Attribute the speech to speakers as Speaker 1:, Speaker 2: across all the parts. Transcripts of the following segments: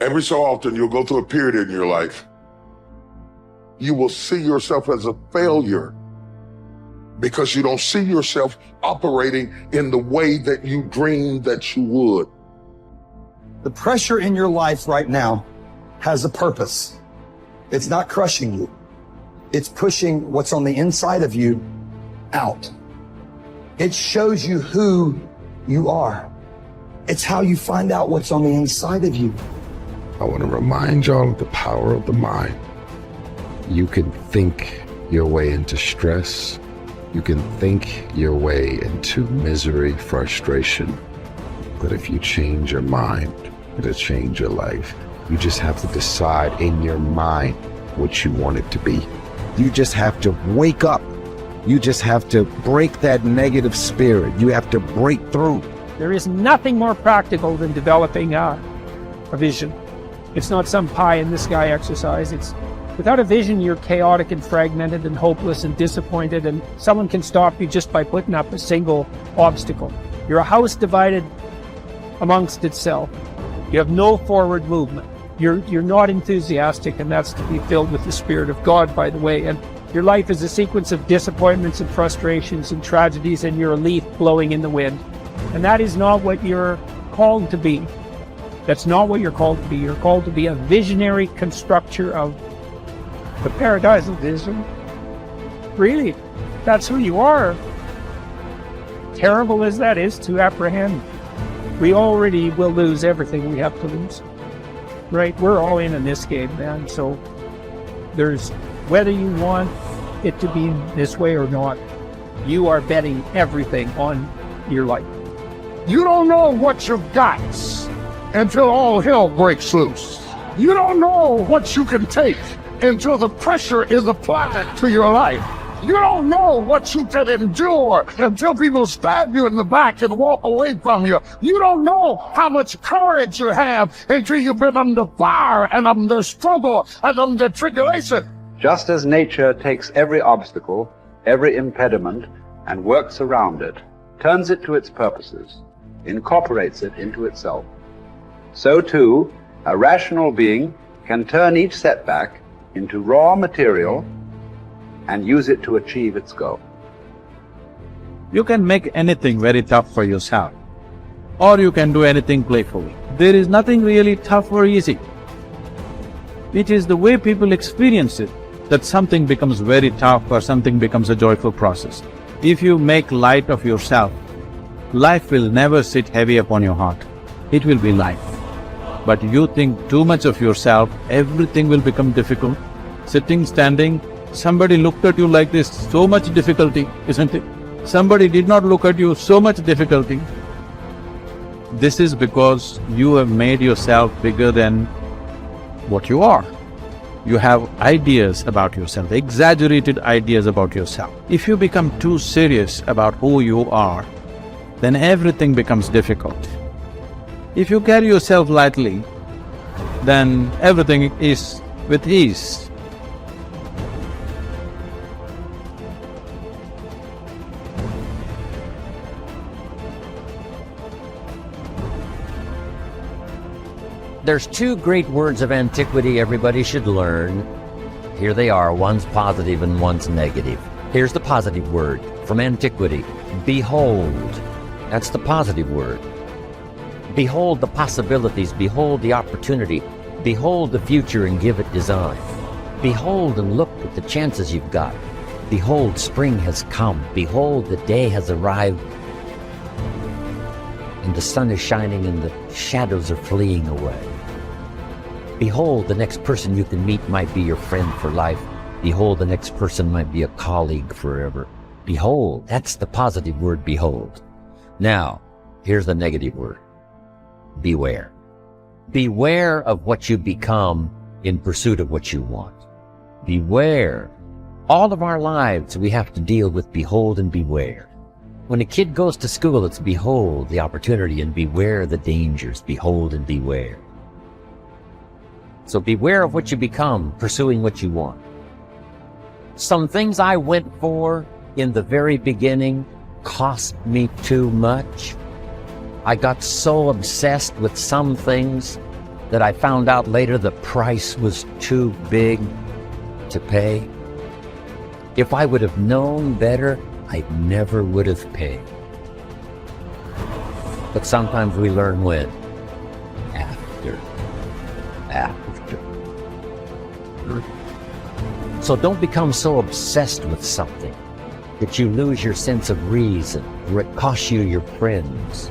Speaker 1: Every so often, you'll go through a period in your life. You will see yourself as a failure because you don't see yourself operating in the way that you dreamed that you would.
Speaker 2: The pressure in your life right now has a purpose. It's not crushing you. It's pushing what's on the inside of you out. It shows you who you are. It's how you find out what's on the inside of you.
Speaker 3: I want to remind y'all of the power of the mind. You can think your way into stress. You can think your way into misery, frustration. But if you change your mind, it'll change your life. You just have to decide in your mind what you want it to be. You just have to wake up. You just have to break that negative spirit. You have to break through.
Speaker 4: There is nothing more practical than developing a vision. It's not some pie in the sky exercise. It's without a vision, you're chaotic and fragmented and hopeless and disappointed, and someone can stop you just by putting up a single obstacle. You're a house divided amongst itself. You have no forward movement. You're not enthusiastic, and that's to be filled with the Spirit of God, by the way. And your life is a sequence of disappointments and frustrations and tragedies, and you're a leaf blowing in the wind. And that is not what you're called to be. That's not what you're called to be. You're called to be a visionary constructor of the paradise of vision. Really, that's who you are. Terrible as that is to apprehend, we already will lose everything we have to lose. Right? We're all in this game, man. So there's, whether you want it to be this way or not, you are betting everything on your life.
Speaker 5: You don't know what you've got until all hell breaks loose. You don't know what you can take until the pressure is applied to your life. You don't know what you can endure until people stab you in the back and walk away from you. You don't know how much courage you have until you've been under fire and under struggle and under tribulation.
Speaker 6: Just as nature takes every obstacle, every impediment, and works around it, turns it to its purposes, incorporates it into itself, so too, a rational being can turn each setback into raw material and use it to achieve its goal.
Speaker 7: You can make anything very tough for yourself, or you can do anything playfully. There is nothing really tough or easy. It is the way people experience it that something becomes very tough or something becomes a joyful process. If you make light of yourself, life will never sit heavy upon your heart. It will be light. But you think too much of yourself, everything will become difficult. Sitting, standing, somebody looked at you like this, so much difficulty, isn't it? Somebody did not look at you, so much difficulty. This is because you have made yourself bigger than what you are. You have ideas about yourself, exaggerated ideas about yourself. If you become too serious about who you are, then everything becomes difficult. If you carry yourself lightly, then everything is with ease.
Speaker 8: There's two great words of antiquity everybody should learn. Here they are, one's positive and one's negative. Here's the positive word from antiquity, behold. That's the positive word. Behold the possibilities, behold the opportunity, behold the future and give it design. Behold and look at the chances you've got. Behold, spring has come. Behold, the day has arrived. And the sun is shining and the shadows are fleeing away. Behold, the next person you can meet might be your friend for life. Behold, the next person might be a colleague forever. Behold, that's the positive word, behold. Now, here's the negative word. Beware. Beware of what you become in pursuit of what you want. Beware. All of our lives we have to deal with behold and beware. When a kid goes to school, it's behold the opportunity and beware the dangers. Behold and beware. So beware of what you become, pursuing what you want. Some things I went for in the very beginning cost me too much. I got so obsessed with some things that I found out later the price was too big to pay. If I would have known better, I never would have paid. But sometimes we learn when? After. So don't become so obsessed with something that you lose your sense of reason, or it costs you your friends.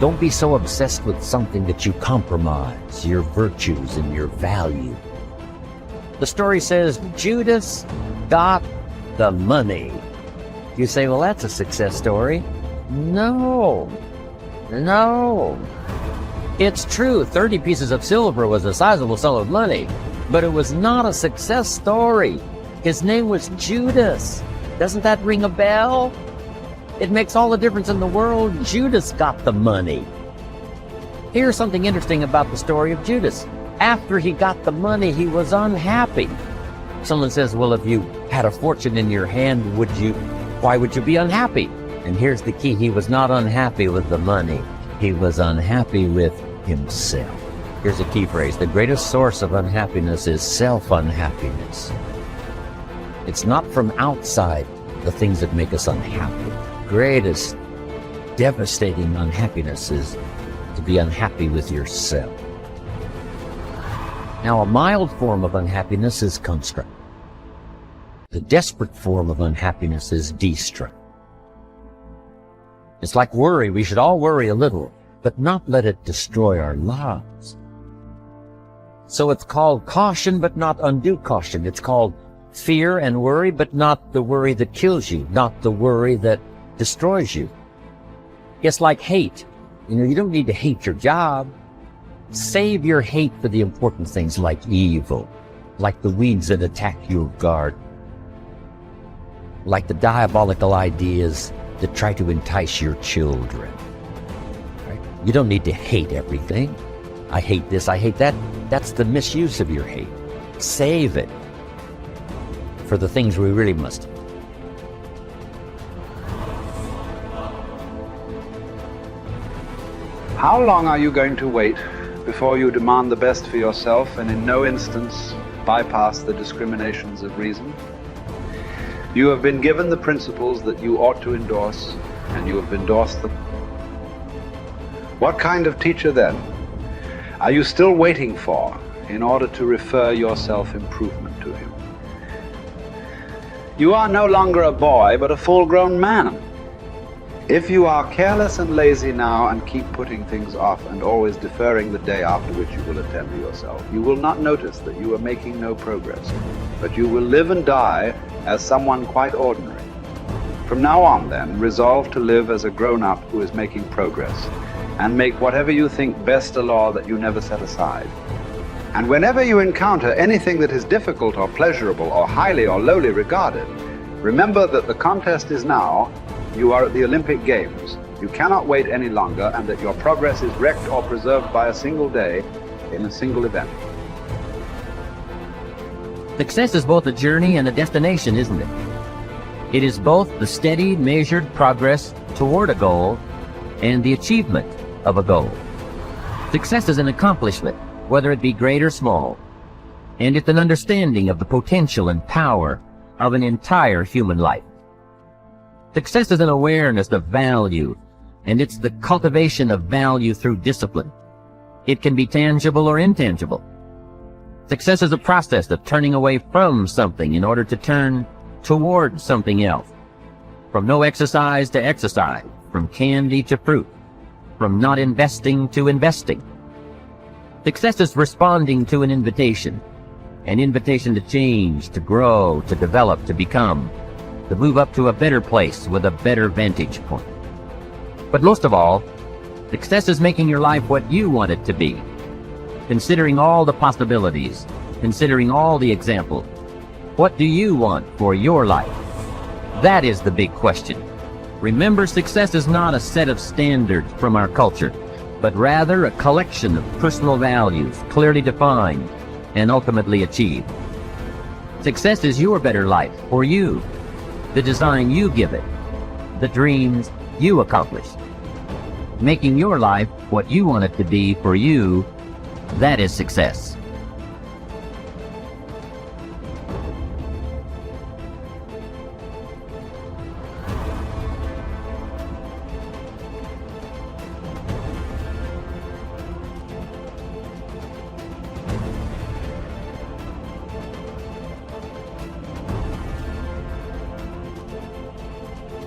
Speaker 8: Don't be so obsessed with something that you compromise your virtues and your value. The story says Judas got the money. You say, well, that's a success story. No. It's true, 30 pieces of silver was a sizable sum of money, but it was not a success story. His name was Judas. Doesn't that ring a bell? It makes all the difference in the world. Judas got the money. Here's something interesting about the story of Judas. After he got the money, he was unhappy. Someone says, well, if you had a fortune in your hand, why would you be unhappy? And here's the key. He was not unhappy with the money. He was unhappy with himself. Here's a key phrase. The greatest source of unhappiness is self-unhappiness. It's not from outside the things that make us unhappy. Greatest devastating unhappiness is to be unhappy with yourself. Now, a mild form of unhappiness is construct. The desperate form of unhappiness is destruct. It's like worry. We should all worry a little, but not let it destroy our lives. So it's called caution, but not undue caution. It's called fear and worry, but not the worry that kills you, not the worry that destroys you. It's like hate. You don't need to hate your job. Save your hate for the important things like evil, like the weeds that attack your garden, like the diabolical ideas that try to entice your children. Right? You don't need to hate everything. I hate this, I hate that. That's the misuse of your hate. Save it for the things we really must.
Speaker 6: How long are you going to wait before you demand the best for yourself and in no instance bypass the discriminations of reason? You have been given the principles that you ought to endorse, and you have endorsed them. What kind of teacher, then, are you still waiting for in order to refer your self-improvement to him? You are no longer a boy, but a full-grown man. If you are careless and lazy now and keep putting things off and always deferring the day after which you will attend to yourself, you will not notice that you are making no progress, but you will live and die as someone quite ordinary. From now on, then, resolve to live as a grown-up who is making progress, and make whatever you think best a law that you never set aside. And whenever you encounter anything that is difficult or pleasurable or highly or lowly regarded, remember that the contest is now. You are at the Olympic Games. You cannot wait any longer, and that your progress is wrecked or preserved by a single day in a single event.
Speaker 8: Success is both a journey and a destination, isn't it? It is both the steady, measured progress toward a goal and the achievement of a goal. Success is an accomplishment, whether it be great or small, and it's an understanding of the potential and power of an entire human life. Success is an awareness of value, and it's the cultivation of value through discipline. It can be tangible or intangible. Success is a process of turning away from something in order to turn toward something else. From no exercise to exercise, from candy to fruit, from not investing to investing. Success is responding to an invitation to change, to grow, to develop, to become, to move up to a better place with a better vantage point. But most of all, success is making your life what you want it to be, considering all the possibilities, considering all the examples. What do you want for your life? That is the big question. Remember, success is not a set of standards from our culture, but rather a collection of personal values, clearly defined and ultimately achieved. Success is your better life for you, the design you give it, the dreams you accomplish, making your life what you want it to be for you That is success.